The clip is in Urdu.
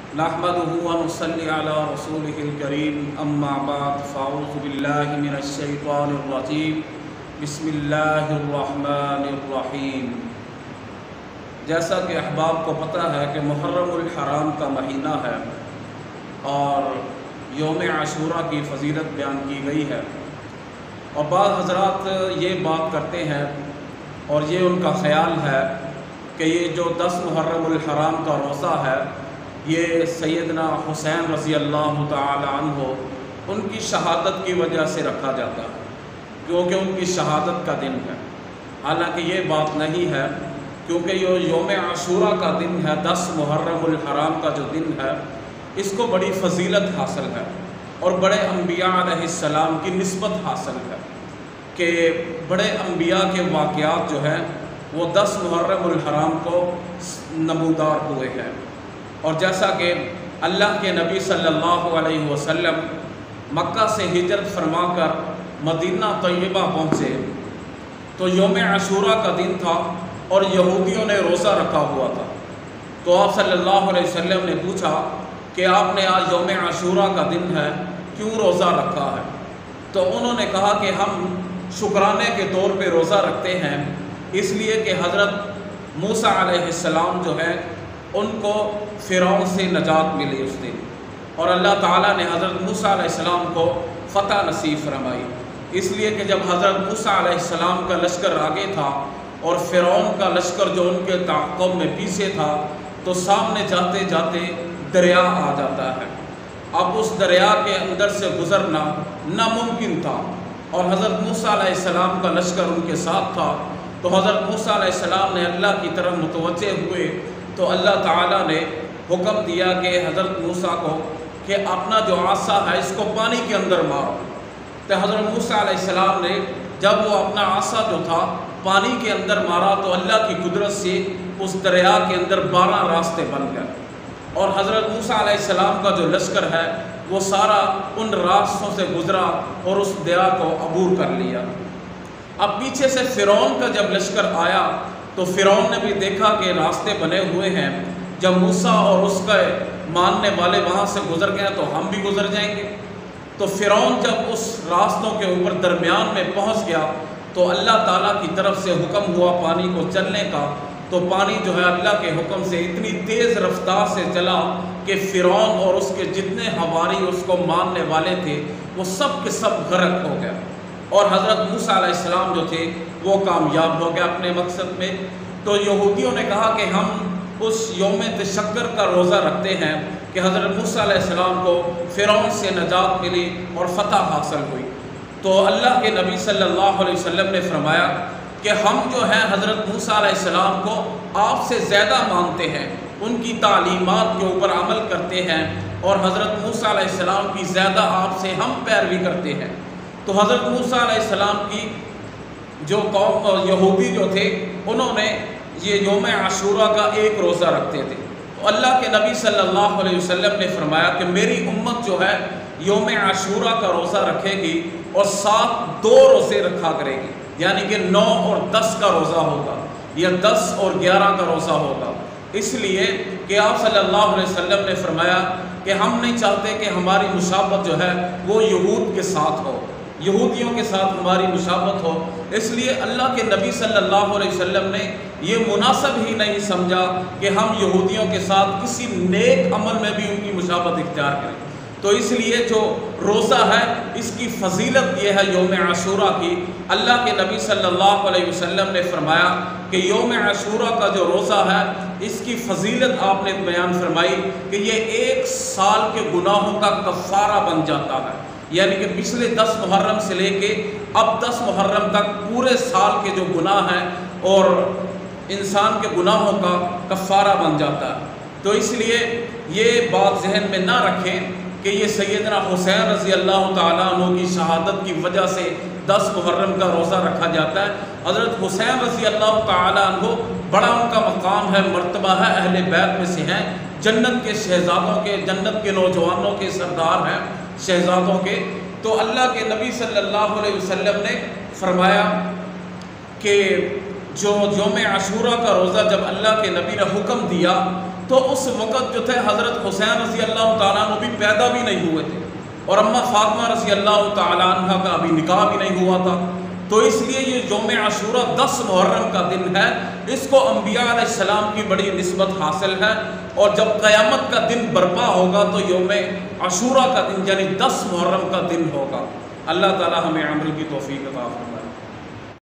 نحمده ونصلي على رسوله الكريم اما بعد فاعوذ باللہ من الشیطان الرجیم بسم اللہ الرحمن الرحیم۔ جیسا کہ احباب کو پتہ ہے کہ محرم الحرام کا مہینہ ہے اور یوم عاشوراء کی فضیلت بیان کی گئی ہے، اور بعض حضرات یہ بات کرتے ہیں اور یہ ان کا خیال ہے کہ یہ جو 10 محرم الحرام کا روزہ ہے یہ سیدنا حسین رضی اللہ تعالی عنہ ان کی شہادت کی وجہ سے رکھا جاتا ہے، کیونکہ ان کی شہادت کا دن ہے۔ حالانکہ یہ بات نہیں ہے، کیونکہ یہ یوم عاشوراء کا دن ہے، 10 محرم الحرام کا جو دن ہے اس کو بڑی فضیلت حاصل ہے اور بڑے انبیاء علیہ السلام کی نسبت حاصل ہے کہ بڑے انبیاء کے واقعات جو ہیں وہ 10 محرم الحرام کو نمودار ہوئے ہیں۔ اور جیسا کہ اللہ کے نبی صلی اللہ علیہ وسلم مکہ سے ہجرت فرما کر مدینہ طیبہ پہنچے تو یوم عاشوراء کا دن تھا اور یہودیوں نے روزہ رکھا ہوا تھا، تو آپ صلی اللہ علیہ وسلم نے پوچھا کہ آپ نے آج یوم عاشوراء کا دن ہے کیوں روزہ رکھا ہے؟ تو انہوں نے کہا کہ ہم شکرانے کے طور پہ روزہ رکھتے ہیں اس لیے کہ حضرت موسیٰ علیہ السلام جو ہے ان کو فرعون سے نجات ملی اس دن، اور اللہ تعالیٰ نے حضرت موسیٰ علیہ السلام کو فتح نصیب فرمائی، اس لیے کہ جب حضرت موسیٰ علیہ السلام کا لشکر آگے تھا اور فرعون کا لشکر جو ان کے تعاقب میں پیچھے تھا تو سامنے جاتے جاتے دریا آ جاتا ہے۔ اب اس دریا کے اندر سے گزرنا ناممکن تھا اور حضرت موسیٰ علیہ السلام کا لشکر ان کے ساتھ تھا، تو حضرت موسیٰ علیہ السلام نے اللہ کی طرف متوجہ ہوئے تو اللہ تعالیٰ نے حکم دیا کہ حضرت موسیٰ کو کہ اپنا جو عصا ہے اس کو پانی کے اندر مارو۔ تو حضرت موسیٰ علیہ السلام نے جب وہ اپنا عصا جو تھا پانی کے اندر مارا تو اللہ کی قدرت سے اس دریا کے اندر 12 راستے بن گئے، اور حضرت موسیٰ علیہ السلام کا جو لشکر ہے وہ سارا ان راستوں سے گزرا اور اس دریا کو عبور کر لیا۔ اب پیچھے سے فرعون کا جب لشکر آیا تو فرعون نے بھی دیکھا کہ راستے بنے ہوئے ہیں، جب موسیٰ اور اس کے ماننے والے وہاں سے گزر گئے تو ہم بھی گزر جائیں گے۔ تو فرعون جب اس راستوں کے اوپر درمیان میں پہنچ گیا تو اللہ تعالیٰ کی طرف سے حکم ہوا پانی کو چلنے کا، تو پانی جو ہے اللہ کے حکم سے اتنی تیز رفتار سے چلا کہ فرعون اور اس کے جتنے حواری اس کو ماننے والے تھے وہ سب کے سب غرق ہو گئے، اور حضرت موسیٰ علیہ السلام جو تھے وہ کامیاب ہو گیا اپنے مقصد میں۔ تو یہودیوں نے کہا کہ ہم اس یوم تشکر کا روزہ رکھتے ہیں کہ حضرت موسیٰ علیہ السلام کو فرعون سے نجات ملی اور فتح حاصل ہوئی۔ تو اللہ کے نبی صلی اللہ علیہ وسلم نے فرمایا کہ ہم جو ہیں حضرت موسیٰ علیہ السلام کو آپ سے زیادہ مانتے ہیں، ان کی تعلیمات کے اوپر عمل کرتے ہیں، اور حضرت موسیٰ علیہ السلام کی زیادہ آپ سے ہم پیروی کرتے ہیں۔ تو حضرت موسیٰ علیہ السلام کی جو قوم یہودی جو تھے انہوں نے یہ یوم عاشوراء کا ایک روزہ رکھتے تھے، تو اللہ کے نبی صلی اللہ علیہ وسلم نے فرمایا کہ میری امت جو ہے یوم عاشوراء کا روزہ رکھے گی اور ساتھ 2 روزے رکھا کرے گی، یعنی کہ 9 اور 10 کا روزہ ہوگا یا 10 اور 11 کا روزہ ہوگا، اس لیے کہ آپ صلی اللہ علیہ وسلم نے فرمایا کہ ہم نہیں چاہتے کہ ہماری مشابہت جو ہے وہ یہود کے ساتھ ہو، یہودیوں کے ساتھ ہماری مشابہت ہو، اس لیے اللہ کے نبی صلی اللہ علیہ وسلم نے یہ مناسب ہی نہیں سمجھا کہ ہم یہودیوں کے ساتھ کسی نیک عمل میں بھی ان کی مشابہت اختیار کریں۔ تو اس لیے جو روزہ ہے اس کی فضیلت یہ ہے یوم عاشوراء کی۔ اللہ کے نبی صلی اللہ علیہ وسلم نے فرمایا کہ یوم عاشوراء کا جو روزہ ہے اس کی فضیلت آپ نے بیان فرمائی کہ یہ 1 سال کے گناہوں کا کفارہ بن جاتا ہے، یعنی کہ پچھلے 10 محرم سے لے کے اب 10 محرم تک پورے سال کے جو گناہ ہیں اور انسان کے گناہوں کا کفارہ بن جاتا ہے۔ تو اس لیے یہ بات ذہن میں نہ رکھیں کہ یہ سیدنا حسین رضی اللہ تعالیٰ عنہ کی شہادت کی وجہ سے 10 محرم کا روزہ رکھا جاتا ہے۔ حضرت حسین رضی اللہ تعالیٰ عنہ بڑا ان کا مقام ہے، مرتبہ ہے، اہل بیت میں سے ہیں، جنت کے شہزادوں کے، جنت کے نوجوانوں کے سردار ہیں، شہزادوں کے۔ تو اللہ کے نبی صلی اللہ علیہ وسلم نے فرمایا کہ جو یوم عاشوراء کا روزہ جب اللہ کے نبی نے حکم دیا تو اس وقت جو تھے حضرت حسین رضی اللہ تعالیٰ عنہ بھی پیدا بھی نہیں ہوئے تھے، اور اماں فاطمہ رضی اللہ تعالیٰ عنہ کا ابھی نکاح بھی نہیں ہوا تھا۔ تو اس لیے یہ یوم عاشوراء 10 محرم کا دن ہے، اس کو انبیاء علیہ السلام کی بڑی نسبت حاصل ہے، اور جب قیامت کا دن برپا ہوگا تو یوم عاشوراء کا دن یعنی 10 محرم کا دن ہوگا۔ اللہ تعالی ہمیں عمل کی توفیق عطا فرمائے۔